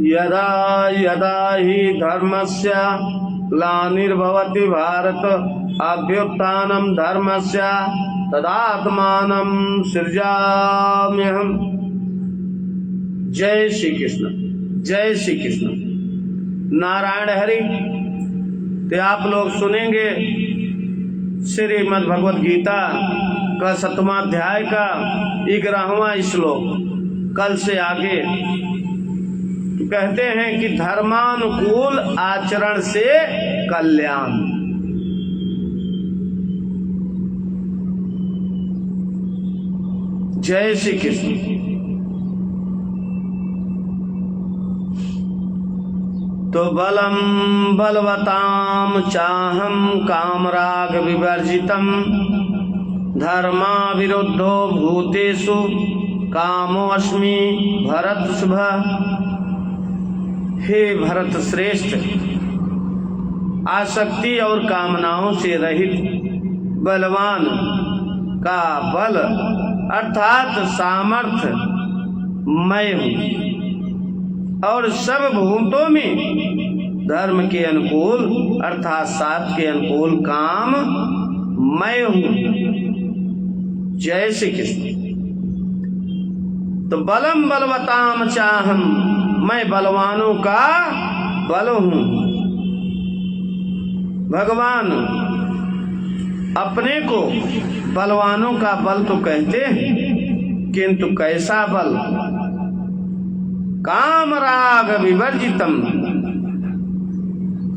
यदा यदा हि धर्मस्य ग्लानिर्भवति भारत अभ्युत्थानं धर्मस्य तदात्मानं सृजाम्यहम्। जय श्री कृष्ण, जय श्री कृष्ण। नारायण हरि। तो आप लोग सुनेंगे श्रीमद् भगवद गीता का 7वां अध्याय का 11वां श्लोक। कल से आगे कहते हैं कि धर्मानुकूल आचरण से कल्याण। जय श्री कृष्ण। तो बलम बलवताम चाहम कामराग विवर्जितम धर्मा विरुद्धो भूतेषु कामोऽस्मि भरत शुभ। हे भरत श्रेष्ठ, आसक्ति और कामनाओं से रहित बलवान का बल अर्थात सामर्थ्य मैं हूँ और सब भूतों में धर्म के अनुकूल अर्थात साथ के अनुकूल काम मैं हूँ। जय श्री कृष्ण। तो बलम बलवताम चाहम, मैं बलवानों का बल हूँ। भगवान अपने को बलवानों का बल तो कहते हैं, किंतु कैसा बल? कामराग विवर्जितम,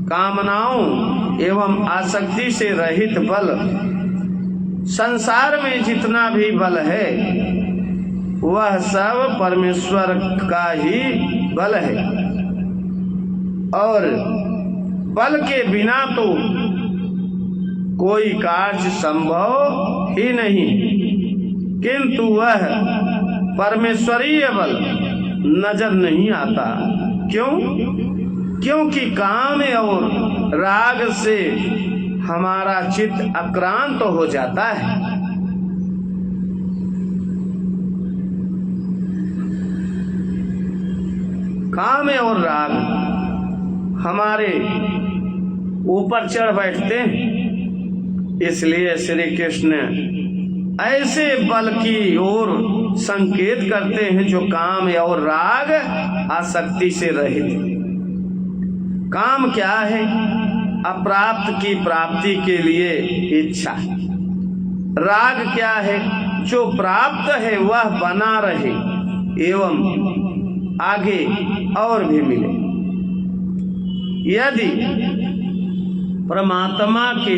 कामनाओं एवं आसक्ति से रहित बल। संसार में जितना भी बल है वह सब परमेश्वर का ही बल है और बल के बिना तो कोई कार्य संभव ही नहीं। किंतु वह परमेश्वरीय बल नजर नहीं आता। क्यों? क्योंकि काम और राग से हमारा चित्त आक्रांत हो जाता है। काम और राग हमारे ऊपर चढ़ बैठते हैं। इसलिए श्री कृष्ण ऐसे बल की ओर संकेत करते हैं जो काम और राग आसक्ति से रहित। काम क्या है? अप्राप्त की प्राप्ति के लिए इच्छा। राग क्या है? जो प्राप्त है वह बना रहे एवं आगे और भी मिले। यदि परमात्मा के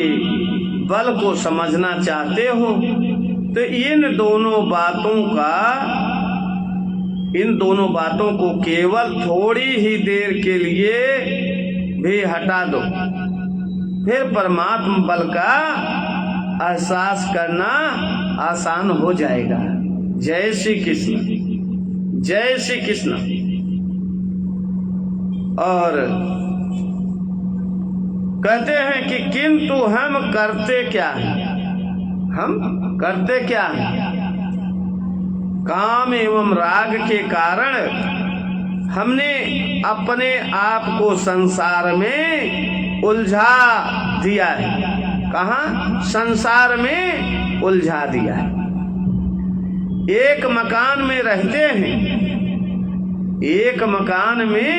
बल को समझना चाहते हो तो इन दोनों बातों को केवल थोड़ी ही देर के लिए भी हटा दो, फिर परमात्मा बल का एहसास करना आसान हो जाएगा। जय श्री कृष्ण, जय श्री कृष्ण। और कहते हैं कि किंतु हम करते क्या हैं? हम करते क्या हैं? काम एवं राग के कारण हमने अपने आप को संसार में उलझा दिया है। कहाँ? संसार में उलझा दिया है। एक मकान में रहते हैं, एक मकान में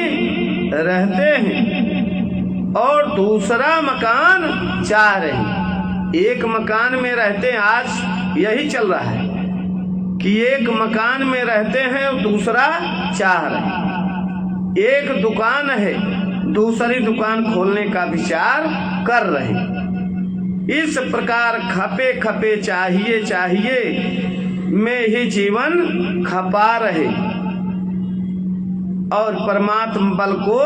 रहते हैं और दूसरा मकान चाह रहे हैं। एक मकान में रहते हैं, आज यही चल रहा है कि एक मकान में रहते हैं और दूसरा चाह रहे हैं। एक दुकान है, दूसरी दुकान खोलने का विचार कर रहे हैं। इस प्रकार खपे खपे चाहिए में ही जीवन खपा रहे और परमात्मा बल को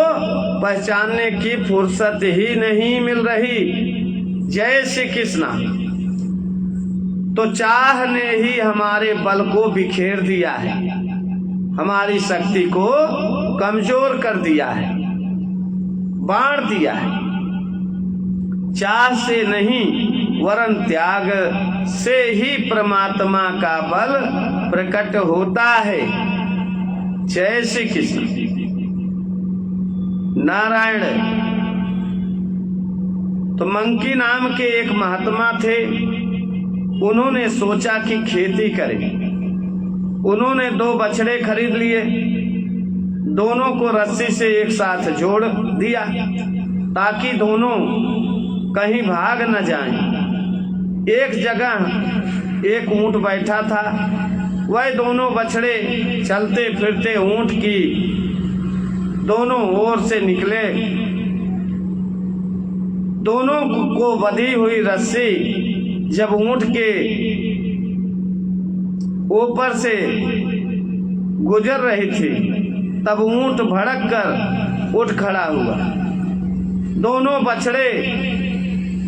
पहचानने की फुर्सत ही नहीं मिल रही। जय श्री कृष्ण। तो चाह ने ही हमारे बल को बिखेर दिया है, हमारी शक्ति को कमजोर कर दिया है, बांट दिया है। चाह से नहीं वरन त्याग से ही परमात्मा का बल प्रकट होता है। जय श्री कृष्ण। नारायण। तो मंकी नाम के एक महात्मा थे, उन्होंने सोचा कि खेती करें। उन्होंने 2 बछड़े खरीद लिए, दोनों को रस्सी से एक साथ जोड़ दिया ताकि दोनों कहीं भाग न जाएं। एक जगह एक ऊंट बैठा था, वह दोनों बछड़े चलते फिरते ऊंट की दोनों ओर से निकले। दोनों को बंधी हुई रस्सी जब ऊंट के ऊपर से गुजर रही थी, तब ऊंट भड़क कर उठ खड़ा हुआ। दोनों बछड़े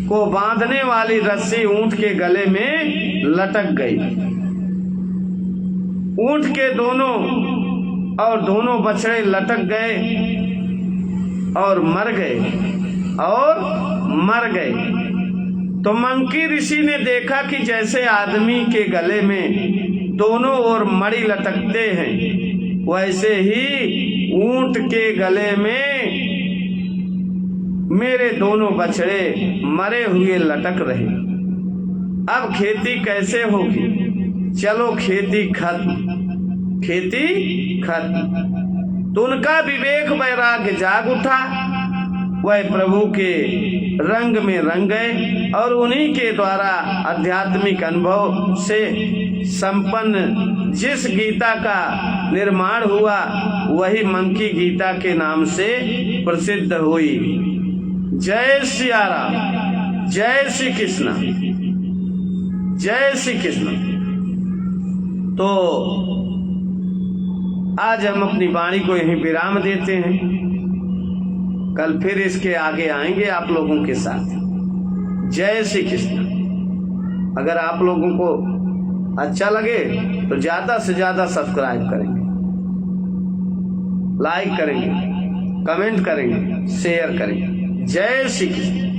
को बांधने वाली रस्सी ऊंट के गले में लटक गई। ऊंट के दोनों बछड़े लटक गए और मर गए। तो मंकी ऋषि ने देखा कि जैसे आदमी के गले में दोनों ओर मणि लटकते हैं, वैसे ही ऊंट के गले में मेरे दोनों बछड़े मरे हुए लटक रहे। अब खेती कैसे होगी? चलो खेती खत्म। तो उनका विवेक वैराग्य जाग उठा, वह प्रभु के रंग में रंग गए और उन्हीं के द्वारा आध्यात्मिक अनुभव से संपन्न जिस गीता का निर्माण हुआ, वही मंकी गीता के नाम से प्रसिद्ध हुई। जय सिया राम, जय श्री कृष्ण, जय श्री कृष्ण। तो आज हम अपनी वाणी को यहीं विराम देते हैं। कल फिर इसके आगे आएंगे आप लोगों के साथ। जय श्री कृष्ण। अगर आप लोगों को अच्छा लगे तो ज्यादा से ज्यादा सब्सक्राइब करेंगे, लाइक करेंगे, कमेंट करेंगे, शेयर करेंगे। जय श्री कृष्ण।